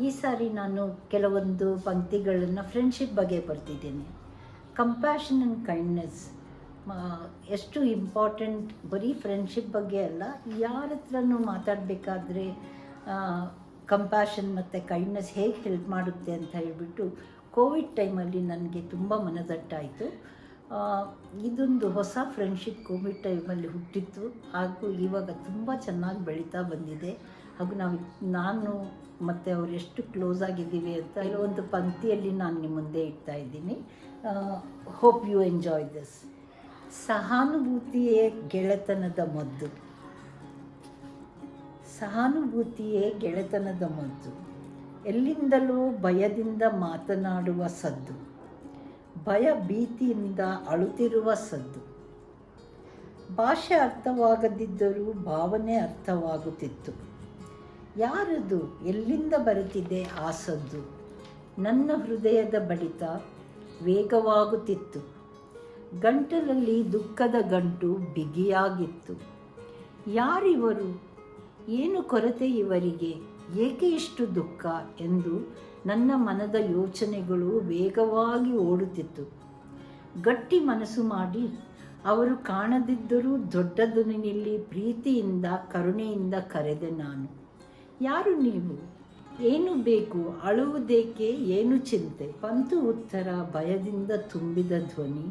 ಈ ಸಾರಿ ನಾನು ಕೆಲವೊಂದು ಪಂಕ್ತಿಗಳನ್ನು ಫ್ರೆಂಡ್ಶಿಪ್ ಬಗ್ಗೆ ಬರ್ತಿದ್ದೇನೆ. ಕಂಪ್ಯಾಷನ್ ಆ್ಯಂಡ್ ಕೈಂಡ್ನೆಸ್ ಎಷ್ಟು ಇಂಪಾರ್ಟೆಂಟ್, ಬರೀ ಫ್ರೆಂಡ್ಶಿಪ್ ಬಗ್ಗೆ ಅಲ್ಲ, ಯಾರ ಹತ್ರನೂ ಮಾತಾಡಬೇಕಾದ್ರೆ ಕಂಪ್ಯಾಷನ್ ಮತ್ತು ಕೈಂಡ್ನೆಸ್ ಹೇಗೆ ಹೆಲ್ಪ್ ಮಾಡುತ್ತೆ ಅಂತ ಹೇಳಿಬಿಟ್ಟು ಕೋವಿಡ್ ಟೈಮಲ್ಲಿ ನನಗೆ ತುಂಬ ಮನದಟ್ಟಾಯಿತು. ಇದೊಂದು ಹೊಸ ಫ್ರೆಂಡ್ಶಿಪ್ ಕೋವಿಡ್ ಟೈಮಲ್ಲಿ ಹುಟ್ಟಿತ್ತು, ಹಾಗೂ ಇವಾಗ ತುಂಬ ಚೆನ್ನಾಗಿ ಬೆಳೀತಾ ಬಂದಿದೆ. ಹಾಗೂ ನಾನು ಮತ್ತು ಅವ್ರು ಎಷ್ಟು ಕ್ಲೋಸ್ ಆಗಿದ್ದೀವಿ ಅಂತ ಕೆಲವೊಂದು ಪಂಕ್ತಿಯಲ್ಲಿ ನಾನು ನಿಮ್ಮ ಮುಂದೆ ಇಡ್ತಾ ಇದ್ದೀನಿ. Hope you enjoy this. ಸಹಾನುಭೂತಿಯೇ ಗೆಳೆತನದ ಮದ್ದು. ಸಹಾನುಭೂತಿಯೇ ಗೆಳೆತನದ ಮದ್ದು. ಎಲ್ಲಿಂದಲೂ ಭಯದಿಂದ ಮಾತನಾಡುವ ಸದ್ದು, ಭಯ ಭೀತಿಯಿಂದ ಅಳುತ್ತಿರುವ ಸದ್ದು. ಭಾಷೆ ಅರ್ಥವಾಗದಿದ್ದರೂ ಭಾವನೆ ಅರ್ಥವಾಗುತ್ತಿತ್ತು. ಯಾರದು, ಎಲ್ಲಿಂದ ಬರುತ್ತಿದೆ ಆ ಸದ್ದು? ನನ್ನ ಹೃದಯದ ಬಡಿತ ವೇಗವಾಗುತ್ತಿತ್ತು. ಗಂಟಲಲ್ಲಿ ದುಃಖದ ಗಂಟು ಬಿಗಿಯಾಗಿತ್ತು. ಯಾರಿವರು? ಏನು ಕೊರತೆ ಇವರಿಗೆ? ಏಕೆ ಇಷ್ಟು ದುಃಖ ಎಂದು ನನ್ನ ಮನದ ಯೋಚನೆಗಳು ವೇಗವಾಗಿ ಓಡುತ್ತಿತ್ತು. ಗಟ್ಟಿ ಮನಸ್ಸು ಮಾಡಿ ಅವರು ಕಾಣದಿದ್ದರೂ ದೊಡ್ಡ ಧ್ವನಿಯಲ್ಲಿ ಪ್ರೀತಿಯಿಂದ ಕರುಣೆಯಿಂದ ಕರೆದೆ ನಾನು. ಯಾರು ನೀವು? ಏನು ಬೇಕು? ಅಳುವುದೇಕೆ? ಏನು ಚಿಂತೆ? ಬಂತು ಉತ್ತರ ಭಯದಿಂದ ತುಂಬಿದ ಧ್ವನಿ.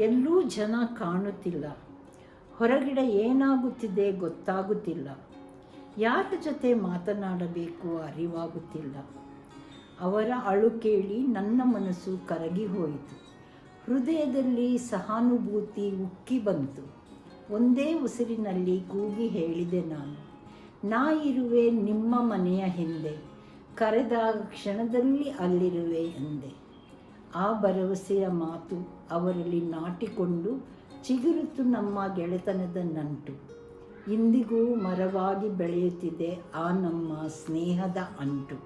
ಎಲ್ಲೂ ಜನ ಕಾಣುತ್ತಿಲ್ಲ. ಹೊರಗಡೆ ಏನಾಗುತ್ತಿದೆ ಗೊತ್ತಾಗುತ್ತಿಲ್ಲ. ಯಾರ ಜೊತೆ ಮಾತನಾಡಬೇಕು ಅರಿವಾಗುತ್ತಿಲ್ಲ. ಅವರ ಅಳು ಕೇಳಿ ನನ್ನ ಮನಸ್ಸು ಕರಗಿ ಹೋಯಿತು. ಹೃದಯದಲ್ಲಿ ಸಹಾನುಭೂತಿ ಉಕ್ಕಿ ಬಂತು. ಒಂದೇ ಉಸಿರಿನಲ್ಲಿ ಕೂಗಿ ಹೇಳಿದೆ ನಾನು, ನಾ ಇರುವೆ ನಿಮ್ಮ ಮನೆಯ ಹಿಂದೆ, ಕರೆದಾಗ ಕ್ಷಣದಲ್ಲಿ ಅಲ್ಲಿರುವೆ ಎಂದೆ. ಆ ಭರವಸೆಯ ಮಾತು ಅವರಲ್ಲಿ ನಾಟಿಕೊಂಡು ಚಿಗುರಿತು ನಮ್ಮ ಗೆಳೆತನದ ನಂಟು. ಇಂದಿಗೂ ಮರವಾಗಿ ಬೆಳೆಯುತ್ತಿದೆ ಆ ನಮ್ಮ ಸ್ನೇಹದ ಅಂಟು.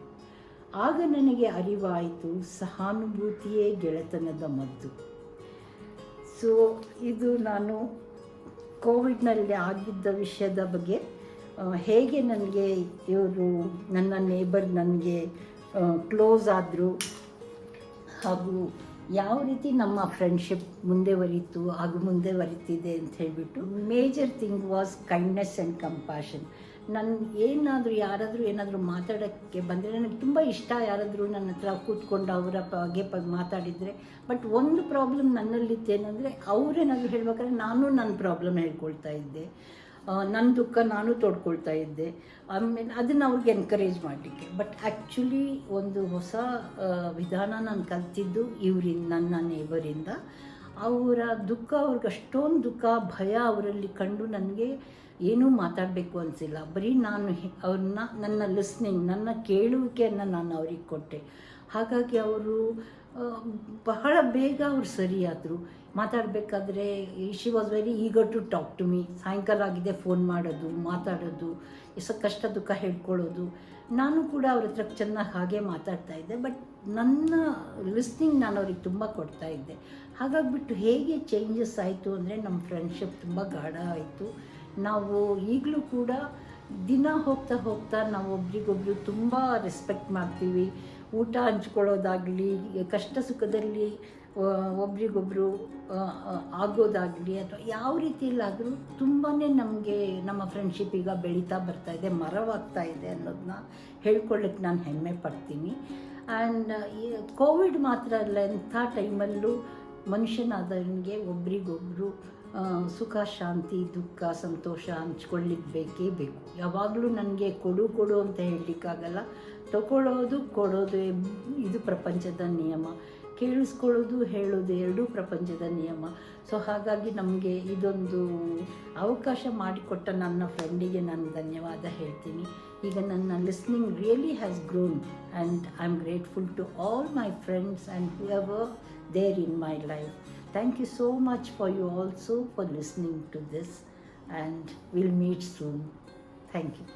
ಆಗ ನನಗೆ ಅರಿವಾಯಿತು, ಸಹಾನುಭೂತಿಯೇ ಗೆಳೆತನದ ಮದ್ದು. ಸೊ ಇದು ನಾನು ಕೋವಿಡ್ನಲ್ಲಿ ಆಗಿದ್ದ ವಿಷಯದ ಬಗ್ಗೆ, ಹೇಗೆ ನನಗೆ ಇವರು ನನ್ನ ನೇಬರ್ ನನಗೆ ಕ್ಲೋಸ್ ಆದರು, ಹಾಗೂ ಯಾವ ರೀತಿ ನಮ್ಮ ಫ್ರೆಂಡ್ಶಿಪ್ ಮುಂದೆವರಿತು ಹಾಗೂ ಮುಂದೆವರಿತಿದೆ ಅಂತ ಹೇಳಿಬಿಟ್ಟು. Major thing was kindness and compassion. ನಾನು ಯಾರಾದರೂ ಏನಾದರೂ ಮಾತಾಡೋಕ್ಕೆ ಬಂದರೆ ನನಗೆ ತುಂಬ ಇಷ್ಟ, ಯಾರಾದರೂ ನನ್ನ ಹತ್ರ ಕೂತ್ಕೊಂಡು ಅವರ ಬಗ್ಗೆ ಮಾತಾಡಿದರೆ. ಬಟ್ ಒಂದು ಪ್ರಾಬ್ಲಮ್ ನನ್ನಲ್ಲಿತ್ತೇನೆಂದರೆ, ಅವರೇನಾದರೂ ಹೇಳ್ಬೇಕಾದ್ರೆ ನಾನು ನನ್ನ ಪ್ರಾಬ್ಲಮ್ ಹೇಳ್ಕೊಳ್ತಾ ಇದ್ದೆ, ನನ್ನ ದುಃಖ ನಾನು ತೋಡ್ಕೊಳ್ತಾ ಇದ್ದೆ. ಆಮೇಲೆ ಅದನ್ನು ಅವ್ರಿಗೆ ಎನ್ಕರೇಜ್ ಮಾಡಲಿಕ್ಕೆ. ಬಟ್ ಆ್ಯಕ್ಚುಲಿ ಒಂದು ಹೊಸ ವಿಧಾನ ನಾನು ಕಲ್ತಿದ್ದು ನನ್ನ ನೇಬರಿಂದ. ಅವರ ದುಃಖ, ಅವ್ರಿಗೆ ಅಷ್ಟೊಂದು ದುಃಖ, ಭಯ ಅವರಲ್ಲಿ ಕಂಡು ನನಗೆ ಏನೂ ಮಾತಾಡಬೇಕು ಅನಿಸಿಲ್ಲ. ಬರೀ ನಾನು ನನ್ನ ಲಿಸ್ನಿಂಗ್, ನನ್ನ ಕೇಳುವಿಕೆಯನ್ನು ನಾನು ಅವ್ರಿಗೆ ಕೊಟ್ಟೆ. ಹಾಗಾಗಿ ಅವರು ಬಹಳ ಬೇಗ ಅವ್ರು ಸರಿಯಾದರು. ಮಾತಾಡಬೇಕಾದ್ರೆ she was very eager to talk to me. ಸಾಯಂಕಾಲ ಆಗಿದೆ ಫೋನ್ ಮಾಡೋದು, ಮಾತಾಡೋದು, ಕಷ್ಟ ದುಃಖ ಹೇಳ್ಕೊಳ್ಳೋದು. ನಾನು ಕೂಡ ಅವ್ರ ಹತ್ರ ಚೆನ್ನಾಗಿ ಹಾಗೆ ಮಾತಾಡ್ತಾ ಇದ್ದೆ. ಬಟ್ ನನ್ನ ಲಿಸ್ನಿಂಗ್ ನಾನು ಅವ್ರಿಗೆ ತುಂಬ ಕೊಡ್ತಾ ಇದ್ದೆ. ಹಾಗಾಗಿಬಿಟ್ಟು ಹೇಗೆ ಚೇಂಜಸ್ ಆಯಿತು ಅಂದರೆ, ನಮ್ಮ ಫ್ರೆಂಡ್ಶಿಪ್ ತುಂಬ ಗಾಢ ಆಯಿತು. ನಾವು ಈಗಲೂ ಕೂಡ ದಿನ ಹೋಗ್ತಾ ಹೋಗ್ತಾ ನಾವು ಒಬ್ರಿಗೊಬ್ರು ತುಂಬ ರೆಸ್ಪೆಕ್ಟ್ ಮಾಡ್ತೀವಿ. ಊಟ ಹಂಚ್ಕೊಳ್ಳೋದಾಗಲಿ, ಕಷ್ಟ ಸುಖದಲ್ಲಿ ಒಬ್ರಿಗೊಬ್ಬರು ಆಗೋದಾಗಲಿ, ಅಥವಾ ಯಾವ ರೀತಿಯಲ್ಲಾದರೂ ತುಂಬಾ ನಮಗೆ ನಮ್ಮ ಫ್ರೆಂಡ್ಶಿಪ್ ಈಗ ಬೆಳೀತಾ ಬರ್ತಾಯಿದೆ, ಮರವಾಗ್ತಾ ಇದೆ ಅನ್ನೋದನ್ನ ಹೇಳ್ಕೊಳ್ಳಿಕ್ಕೆ ನಾನು ಹೆಮ್ಮೆ ಪಡ್ತೀನಿ. ಆ್ಯಂಡ್ ಕೋವಿಡ್ ಮಾತ್ರ ಅಲ್ಲ, ಎಂಥ ಟೈಮಲ್ಲೂ ಮನುಷ್ಯನಾದವನಿಗೆ ಒಬ್ರಿಗೊಬ್ಬರು ಸುಖ, ಶಾಂತಿ, ದುಃಖ, ಸಂತೋಷ ಹಂಚ್ಕೊಳ್ಳಿಕ್ಕೆ ಬೇಕೇ ಬೇಕು. ಯಾವಾಗಲೂ ನನಗೆ ಕೊಡು ಅಂತ ಹೇಳಲಿಕ್ಕಾಗಲ್ಲ. ತಗೊಳ್ಳೋದು ಕೊಡೋದು ಇದು ಪ್ರಪಂಚದ ನಿಯಮ. ಕೇಳಿಸ್ಕೊಳ್ಳೋದು ಹೇಳೋದು ಎರಡೂ ಪ್ರಪಂಚದ ನಿಯಮ. ಸೊ ಹಾಗಾಗಿ ನಮಗೆ ಇದೊಂದು ಅವಕಾಶ ಮಾಡಿಕೊಟ್ಟ ನನ್ನ ಫ್ರೆಂಡಿಗೆ ನಾನು ಧನ್ಯವಾದ ಹೇಳ್ತೀನಿ. ಈಗ ನನ್ನ listening really has grown and I am grateful to all my friends and whoever there in my life. Thank you so much for you also for listening to this, and we'll meet soon. Thank you.